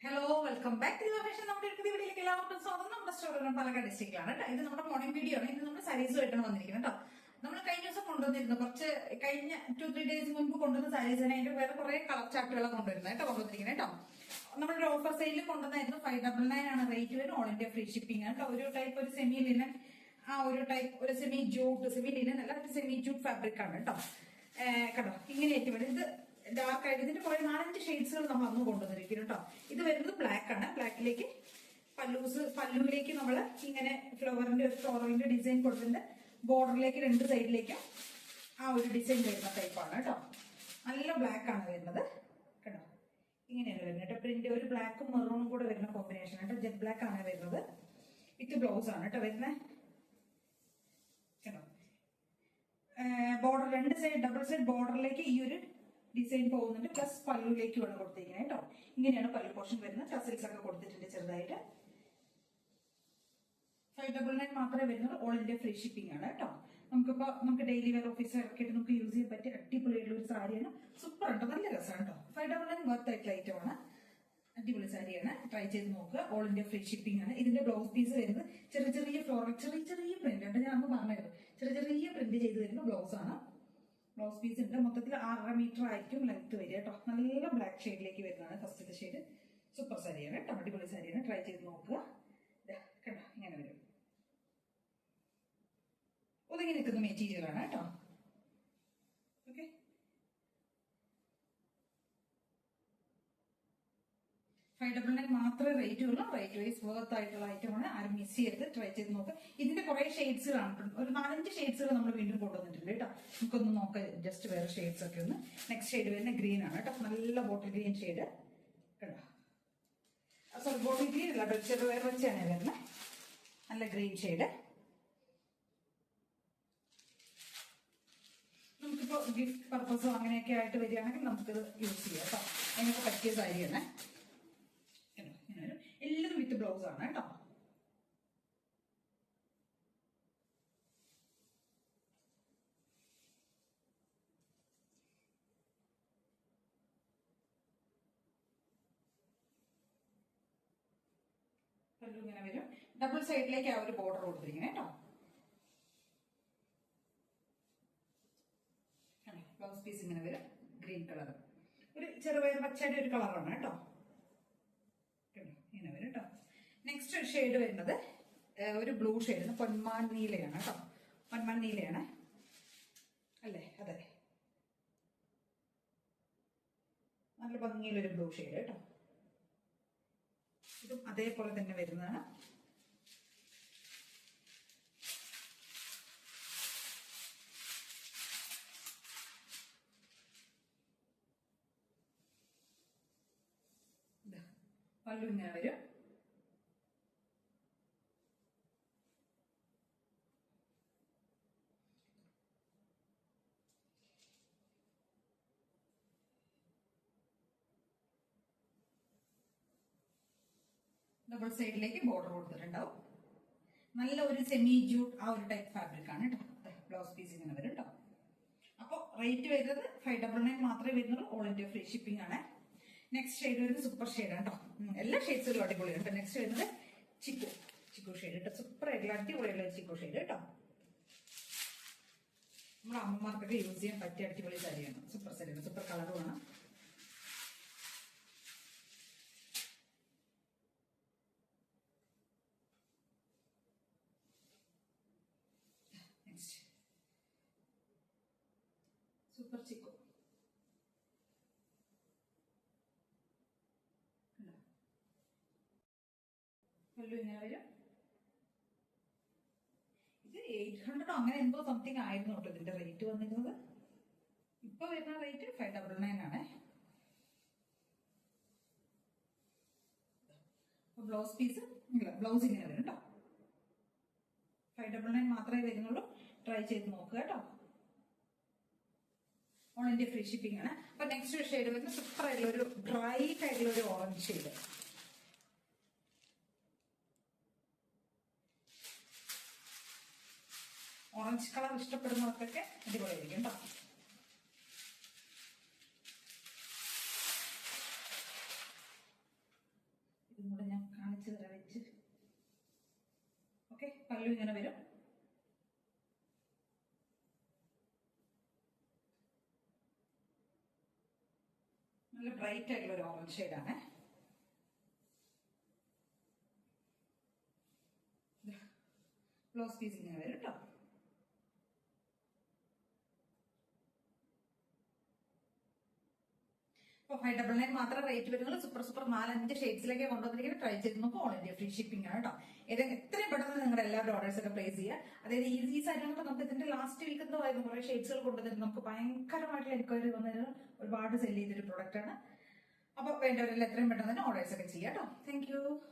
Hello, welcome back to fashion. നമ്മുടെ വീഡിയോയിലേക്ക് എല്ലാവർക്കും സ്വാഗതം. നമ്മുടെ സ്റ്റോറിലും പാലക്കാട് ഡിസ്ട്രിക്റ്റിലാണ് കേട്ടോ. ഇത് നമ്മുടെ മോർണിംഗ് വീഡിയോ ആണ്. ഇത് നമ്മൾ സാരീസുമായിട്ടാണ് വന്നിരിക്കുന്നത് കേട്ടോ. നമ്മൾ കഴിഞ്ഞ ദിവസം കൊണ്ടുവന്നിരുന്നു, കഴിഞ്ഞ 2-3 ഡേയ്സ് മുൻപ് കൊണ്ടുവന്ന സാരീസിനെ അതിന്റെ വേറെ കുറെ കളർ ചാർട്ടുകളൊക്കെ കൊണ്ടുവന്നിരിക്കുന്നത് കേട്ടോ. നമ്മളൊരു ഓഫർ സെയിലിൽ കൊണ്ടുവന്നായിരുന്നു. 599 ആണ് റേറ്റ് വരും. ഓൾ ഇന്ത്യ ഫ്രീ ഷിപ്പിംഗ് ആണ് കേട്ടോ. ഒരു ടൈപ്പ് ഒരു സെമി ലിനൻ, ഒരു ടൈപ്പ് ഒരു സെമി ലിനൻ അല്ല, സെമി ജൂട്ട് ഫാബ്രിക് ആണ് കേട്ടോ. കേട്ടോ ഇങ്ങനെയായിട്ട് വരും. ഇത് ഡാർക്ക് ആയിട്ട് ഇതിന്റെ കുറെ 4-5 ഷെയ്ഡ്സുകൾ നമ്മൾ അന്ന് കൊണ്ടുവന്നിരിക്കുന്നു കേട്ടോ. ഇത് വരുന്നത് ബ്ലാക്ക് ആണ്. ബ്ലാക്കിലേക്ക് പല്ലുവിലേക്ക് നമ്മൾ ഇങ്ങനെ ഫ്ലവറിന്റെ ഒരു ഫ്ലോറലിന്റെ ഡിസൈൻ കൊടുത്തിട്ടുണ്ട്. ബോർഡറിലേക്ക് 2 സൈഡിലേക്കും ആ ഒരു ഡിസൈൻ വരുന്ന ടൈപ്പാണ് കേട്ടോ. നല്ല ബ്ലാക്ക് ആണ് വരുന്നത് കേട്ടോ. ഇങ്ങനെയാണ് വരുന്നത് കേട്ടോ. പ്രിന്റ് ഒരു ബ്ലാക്കും മെറൂണും കൂടെ വരുന്ന കോമ്പിനേഷൻ കേട്ടോ. ജെറ്റ് ബ്ലാക്ക് ആണ് വരുന്നത്. വിത്ത് ബ്ലൗസ് ആണ് കേട്ടോ വരുന്നത് കേട്ടോ. ബോർഡർ 2 സൈഡ് ഡബിൾ സൈഡ് ബോർഡറിലേക്ക് ഈ ഒരു ഡിസൈൻ പോകുന്നുണ്ട്. പ്ലസ് പല്ലുവിലേക്ക് വേണം കൊടുത്തിരിക്കുന്നത് കേട്ടോ. ഇങ്ങനെയാണ് പല്ലു പോർഷൻ വരുന്നത്. ടസൽസ് ഒക്കെ കൊടുത്തിട്ടുണ്ട് ചെറുതായിട്ട്. 599 മാത്രമേ വരുന്നുള്ളൂ. ഓൾ ഇന്ത്യ ഫ്രീ ഷിപ്പിംഗ് ആണ് കേട്ടോ. നമുക്ക് ഡെയിലി വെയർ ഓഫീസ് ഇറക്കിയിട്ട് നമുക്ക് യൂസ് ചെയ്യാൻ പറ്റിയ അടിപൊളിയായിട്ടുള്ള ഒരു സാരിയാണ്. സൂപ്പർ ഉണ്ടോ, നല്ല രസമാണ് കേട്ടോ. 599 വർത്ത് ആയിട്ടുള്ള ഐറ്റമാണ്. അടിപൊളി സാരിയാണ്. ട്രൈ ചെയ്ത് നോക്കുക. ഓൾ ഇന്ത്യ ഫ്രീ ഷിപ്പിംഗ് ആണ്. ഇതിന്റെ ബ്ലൗസ് പീസ് വരുന്നത് ചെറിയ ഫ്ലോറൽ ചെറിയ പ്രിന്റ് ഉണ്ട്. ഞാൻ അന്ന് പറഞ്ഞായിരുന്നു, ചെറിയ പ്രിന്റ് ചെയ്ത് വരുന്ന ബ്ലൗസ് ആണ്. ബ്ലൗസ് പീസ് ഉണ്ട്. മൊത്തത്തിൽ 6.5 മീറ്റർ ആയിരിക്കും ലെങ്ത് വരിക കേട്ടോ. നല്ല ബ്ലാക്ക് ഷെയ്ഡിലേക്ക് വരുന്നതാണ് ഫസ്റ്റത്തെ ഷെയ്ഡ്. സൂപ്പർ സാരിയാണ് കേട്ടോ. അടിപൊളി സാരിയാണ്. ട്രൈ ചെയ്ത് നോക്കുക കേട്ടോ. ഇങ്ങനെ വരും. ഒതുങ്ങി നിൽക്കുന്ന മെറ്റീരിയൽ ആണ് കേട്ടോ. ഓക്കെ, 599 മാത്രമേ റേറ്റ് ഉള്ളൂ. റേറ്റ് വൈസ് വർത്ത് ആയിട്ടുള്ള ഐറ്റമാണ്. ആരും മിസ് ചെയ്യരുത്. ട്രൈ ചെയ്ത് നോക്കുക. ഇതിന്റെ കുറെ ഷെയ്ഡ്സുകളാണ്. ഒരു 4-5 ഷെയ്ഡ്സുകൾ നമ്മൾ വീണ്ടും കൊണ്ടുവന്നിട്ടുണ്ട് കേട്ടോ. നമുക്കൊന്ന് നോക്കാം ജസ്റ്റ് വേറെ ഷെയ്ഡ്സ് ഒക്കെ ഒന്ന്. നെക്സ്റ്റ് ഷെയ്ഡ് വരുന്ന ഗ്രീൻ ആണ് കേട്ടോ. നല്ല ബോട്ടിൽ ഗ്രീൻ ഷെയ്ഡ് കേട്ടോ. സോറി, ബോട്ടിൽ ഗ്രീൻ അല്ല, വേറെ വെച്ചാണ് വരുന്നത്. നല്ല ഗ്രീൻ ഷെയ്ഡ്. നമുക്കിപ്പോ ഗിഫ്റ്റ് പർപ്പസോ അങ്ങനെയൊക്കെ ആയിട്ട് വരികയാണെങ്കിൽ നമുക്കിത് യൂസ് ചെയ്യാം കേട്ടോ. അതിനൊക്കെ പറ്റിയ സാരിയാണ്. എല്ലാം വിത്ത് ബ്ലൗസ് ആണ് കേട്ടോ. പല്ലു ഇങ്ങനെ വരും. ഡബിൾ സൈഡിലേക്ക് ആ ഒരു ബോർഡർ കൊടുത്തിരിക്കുന്നത് കേട്ടോ. ബ്ലൗസ് പീസ് ഇങ്ങനെ വരും. ഗ്രീൻ കളർ, ഒരു ചെറുപയർ പച്ചയുടെ ഒരു കളറാണ് കേട്ടോ. ഇങ്ങനെ വരും കേട്ടോ. നെക്സ്റ്റ് ഷെയ്ഡ് വരുന്നത് ഒരു ബ്ലൂ ഷെയ്ഡ്, പൊന്മാൻ നീലയാണ് കേട്ടോ. പൊന്മാൻ നീലയാണ് അല്ലേ? അതെ, നല്ല ഭംഗിയിലൊരു ബ്ലൂ ഷെയ്ഡ് കേട്ടോ. ഇതും അതേപോലെ തന്നെ വരുന്നതാണ്. പല്ലു ഇങ്ങനെ വരും. ഡബിൾ സൈഡിലേക്ക് ബോർഡർ കൊടുത്തിട്ടുണ്ടാവും. നല്ല ഒരു സെമി ജൂട്ട് ആ ഒരു ടൈപ്പ് ഫാബ്രിക് ആണ് കേട്ടോ. ബ്ലൗസ് പീസ് ഇങ്ങനെ വരും കേട്ടോ. അപ്പൊ റേറ്റ് വരുന്നത് 599 മാത്രമേ വരുന്നുള്ളൂ. ഓൾ ഇന്ത്യ ഫ്രീ ഷിപ്പിംഗ് ആണ്. നെക്സ്റ്റ് ഷെയ്ഡ് വരുന്നത് സൂപ്പർ ഷെയ്ഡ് ആണ് കേട്ടോ. എല്ലാ ഷെയ്ഡ്സുകളും അടിപൊളിയാണ്. നെക്സ്റ്റ് വരുന്നത് ചിക്കു ഷെയ്ഡ് കേട്ടോ. സൂപ്പർ ആയിട്ടുള്ള അടിപൊളിയുള്ള ചിക്കു ഷെയ്ഡ് കേട്ടോ. നമ്മുടെ അമ്മമാർക്കൊക്കെ യൂസ് ചെയ്യാൻ പറ്റിയ അടിപൊളി സാരിയാണ്. സൂപ്പർ സാരിയാണ്. സൂപ്പർ കളറുമാണ്. നെക്സ്റ്റ് സൂപ്പർ ചിക്കു. ഇങ്ങനെ വരും. ഇത് 800 അങ്ങനെ എന്തോ സംതിങ് ആയിരുന്നു കേട്ടോ ഇതിന്റെ റേറ്റ് വന്നിരുന്നത്. ഇപ്പൊ വരുന്ന റേറ്റ് 599 ആണ്. ബ്ലൗസ് പീസ് ബ്ലൗസ് ഇങ്ങനെ വരും കേട്ടോ. 599 മാത്രമേ വരുന്നുള്ളൂ. ട്രൈ ചെയ്ത് നോക്കുക കേട്ടോ. ഓൾ ഇന്ത്യ ഫ്രീ ഷിപ്പിംഗ് ആണ്. അപ്പൊ നെക്സ്റ്റ് ഷെയ്ഡ് വരുന്നത് സൂപ്പർ ആയിട്ടുള്ള ഒരു ബ്രൈറ്റ് ആയിട്ടുള്ള ഒരു ഓറഞ്ച് ഷെയ്ഡ്. ഓറഞ്ച് കളർ ഇഷ്ടപ്പെടുന്നവർക്കൊക്കെ അടിപൊളിയായിരിക്കും കേട്ടോ. ഓക്കെ, പല്ലു ഇങ്ങനെ വരും. നല്ല ബ്രൈറ്റ് ആയിട്ടുള്ള ഒരു ഓറഞ്ച് ഷെയ്ഡാണ്. ബ്ലൗസ് പീസ് ഇങ്ങനെ വരും കേട്ടോ. അപ്പോൾ 599 മാത്രം റേറ്റ് വരുന്നത്. സൂപ്പർ 4-5 ഷെയ്ഡ്സിലേക്ക് കൊണ്ടുവന്നിരിക്കുന്നത്. ട്രൈ ചെയ്ത് നോക്കുക. ഓൾ ഇന്ത്യ ഫ്രീ ഷിപ്പിംഗ് ആണ് കേട്ടോ. എത്രയും പെട്ടെന്ന് നിങ്ങളുടെ എല്ലാവരുടെ ഓർഡേഴ്സ് ഒക്കെ പ്ലേസ് ചെയ്യുക. അതായത് ഈ സാധനങ്ങൾ നമുക്ക് ഇതിന്റെ ലാസ്റ്റ് വീക്ക് എന്തോ ആയിരുന്നു കുറെ ഷെയ്ഡ്സുകൾ കൊണ്ടുവന്നിട്ട് നമുക്ക് ഭയങ്കരമായിട്ടുള്ള എൻക്വയറി വന്നതിന് ഒരുപാട് സെല് ചെയ്തൊരു പ്രൊഡക്റ്റ് ആണ്. അപ്പോൾ വേണ്ടവരെല്ലാം എത്രയും പെട്ടെന്ന് തന്നെ ഓർഡേഴ്സ് ഒക്കെ ചെയ്യാം കേട്ടോ. Thank you.